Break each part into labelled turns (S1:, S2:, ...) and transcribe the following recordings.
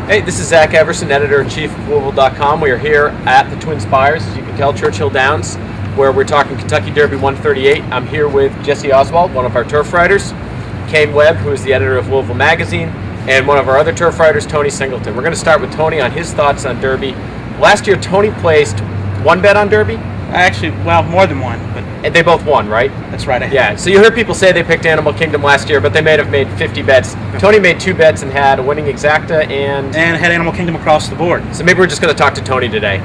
S1: Hey, this is Zach Everson, editor-in-chief of Louisville.com. We are here at the Twin Spires, as you can tell, Churchill Downs, where we're talking Kentucky Derby 138. I'm here with Jesse Oswald, one of our turf riders, Webb, who is the editor of Louisville Magazine, and one of our other turf riders, Tony Singleton. We're going to start with Tony on his thoughts on Derby. Last year, Tony placed one bet on Derby.
S2: Actually, well, more than one, but
S1: And they both won, right?
S2: that's right.
S1: Yeah, so you heard people say they picked Animal Kingdom last year, but they may have made 50 bets. Tony made 2 bets and had a winning exacta, and
S2: had Animal Kingdom across the board.
S1: so maybe we're just going to talk to Tony today.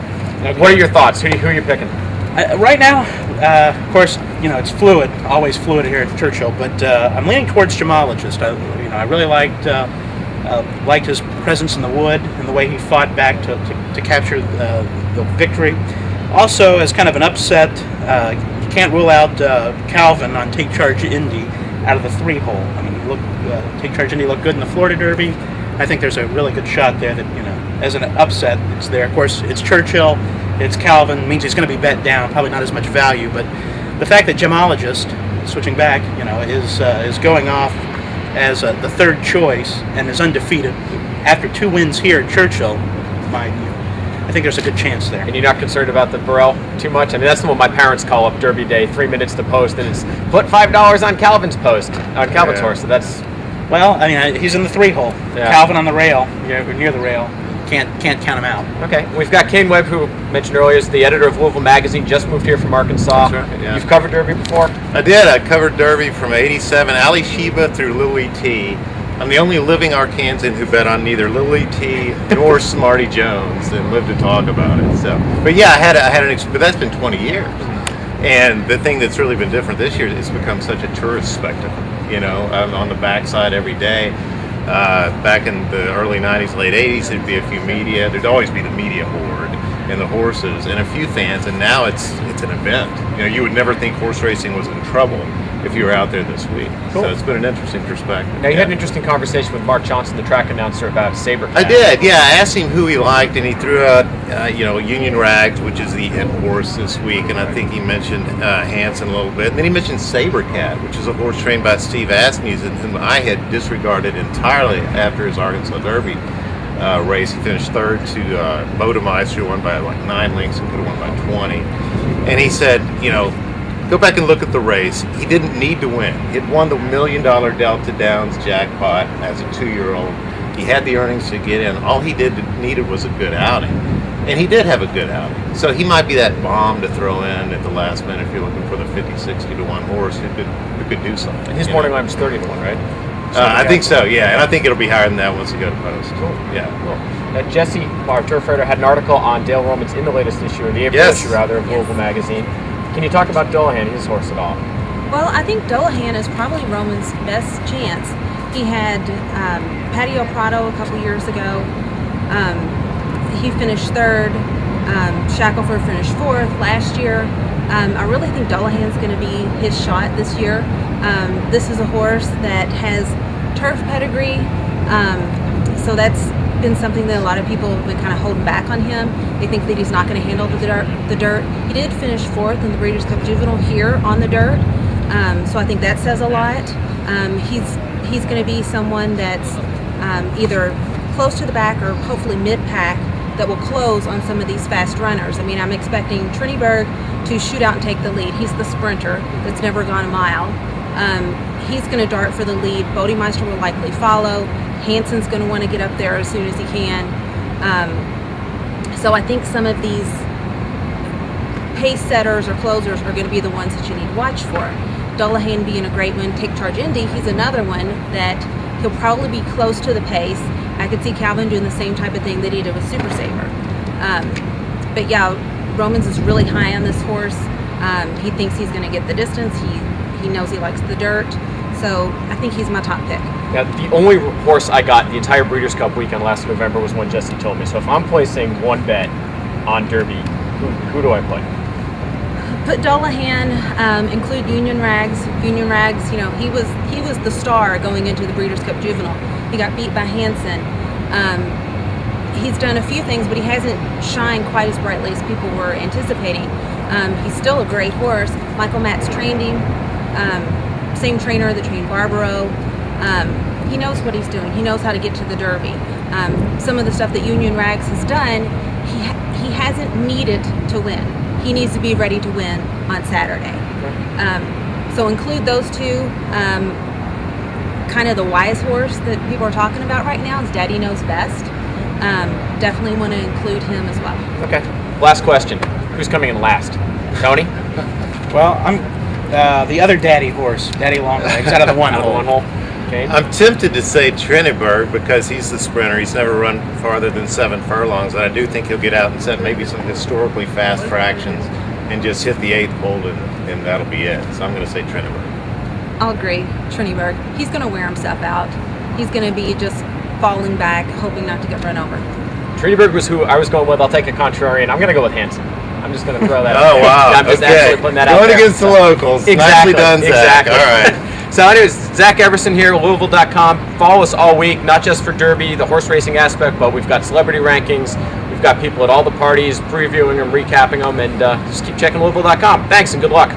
S2: Okay.
S1: What are your thoughts? Who are you picking?
S2: Right now, of course, it's fluid, always fluid here at Churchill, but I'm leaning towards Gemologist. I really liked his presence in the wood and the way he fought back to capture the victory. Also, as kind of an upset, you can't rule out Calvin on Take Charge Indy out of the 3-hole. I mean, Take Charge Indy looked good in the Florida Derby. I think there's a really good shot there that, as an upset, it's there. Of course, it's Churchill, it's Calvin, means he's going to be bet down, probably not as much value, but the fact that Gemologist, switching back, is going off as the third choice and is undefeated after 2 wins here at Churchill, I think there's a good chance there.
S1: And you're not concerned about the Burrell too much? I mean, that's what my parents call up Derby Day, 3 minutes to post, and it's put $5 on Calvin's horse. So that's...
S2: Well, I mean, he's in the 3-hole.
S1: Yeah.
S2: Calvin on the rail, near the rail. Can't count him out.
S1: Okay. We've got Webb, who mentioned earlier is the editor of Louisville Magazine, just moved here from Arkansas.
S3: That's right, yeah.
S1: You've covered Derby before?
S3: I did. I covered Derby from '87, Ali Sheba through Louis T. I'm the only living Arkansan who bet on neither Louis T. nor Smarty Jones and lived to talk about it. So, but yeah, I had but that's been 20 years. And the thing that's really been different this year is it's become such a tourist spectacle. I'm on the backside every day. Back in the early 90s, late 80s, there'd be a few media. There'd always be the media horde and the horses and a few fans. And now it's an event. You would never think horse racing was in trouble if you were out there this week.
S1: Cool.
S3: So it's been an interesting perspective.
S1: Now, you had an interesting conversation with Mark Johnson, the track announcer, about Sabre.
S3: I did, yeah. I asked him who he liked, and he threw out, Union Rags, which is the in horse this week, and I think he mentioned Hanson a little bit. And then he mentioned Sabre Cat, which is a horse trained by Steve Asmussen, whom I had disregarded entirely after his Arkansas Derby race. He finished third to Bodemeister, who won by like 9 lengths and could have won by 20. And he said, go back and look at the race. He didn't need to win. He had won the $1 million Delta Downs jackpot as a 2-year-old. He had the earnings to get in. All he needed was a good outing. And he did have a good outing. So he might be that bomb to throw in at the last minute if you're looking for the 50, 60 to 1 horse who could do something.
S1: And his morning line was 30 to 1, right?
S3: I think so, yeah. And I think it'll be higher than that once we go to post.
S1: Cool.
S3: Yeah.
S1: Cool. Jesse, our turf writer, had an article on Dale Romans in the latest issue, or the April issue rather, of Louisville Magazine. Can you talk about Dullahan, his horse, at all?
S4: Well, I think Dullahan is probably Roman's best chance. He had Patio Prado a couple years ago. He finished 3rd. Shackelford finished 4th last year. I really think Dullahan's going to be his shot this year. This is a horse that has turf pedigree, so that's been something that a lot of people have been kind of holding back on him. They think that he's not going to handle the dirt. He did finish 4th in the Breeders' Cup Juvenile here on the dirt, so I think that says a lot. He's going to be someone that's either close to the back or hopefully mid-pack that will close on some of these fast runners. I mean, I'm expecting Trinniberg to shoot out and take the lead. He's the sprinter that's never gone a mile. He's going to dart for the lead. Bodemeister will likely follow. Hanson's going to want to get up there as soon as he can. So I think some of these pace setters or closers are going to be the ones that you need to watch for. Dullahan being a great one. Take Charge Indy, he's another one that he'll probably be close to the pace. I could see Calvin doing the same type of thing that he did with Super Sabre. But yeah, Romans is really high on this horse. He thinks he's going to get the distance. He knows he likes the dirt. So I think he's my top pick.
S1: Now, the only horse I got the entire Breeders' Cup weekend last November was one Jesse told me. So if I'm placing one bet on Derby, who do I put?
S4: Put Dullahan, include Union Rags. Union Rags, he was the star going into the Breeders' Cup Juvenile. He got beat by Hanson. He's done a few things, but he hasn't shined quite as brightly as people were anticipating. He's still a great horse. Michael Matz trained him. Same trainer that trained Barbaro. He knows what he's doing. He knows how to get to the Derby. Some of the stuff that Union Rags has done, he hasn't needed to win. He needs to be ready to win on Saturday. So include those two. Kind of the wise horse that people are talking about right now is Daddy Knows Best. Definitely want to include him as well.
S1: Okay. Last question. Who's coming in last? Tony?
S2: Well, I'm the other daddy horse, Daddy Longlegs, out of the one
S1: Out of the
S2: hole.
S1: one hole. Okay.
S3: I'm tempted to say Triniberg because he's the sprinter. He's never run farther than 7 furlongs, and I do think he'll get out and set maybe some historically fast fractions and just hit the 8th hole, and that'll be it. So I'm going to say Triniberg.
S4: I'll agree. Triniberg. He's going to wear himself out. He's going to be just falling back, hoping not to get run over.
S1: Triniberg was who I was going with. I'll take a contrarian. I'm going to go with Hansen. I'm just going to throw that out
S3: Oh,
S1: there.
S3: wow.
S1: I'm just
S3: Okay.
S1: absolutely putting that out
S3: Going
S1: there.
S3: against the locals.
S1: Exactly.
S3: Nicely done, Zach.
S1: Exactly.
S3: All right.
S1: So anyways, Zach Everson here, Louisville.com. Follow us all week, not just for Derby, the horse racing aspect, but we've got celebrity rankings. We've got people at all the parties previewing them, recapping them, and just keep checking Louisville.com. Thanks and good luck.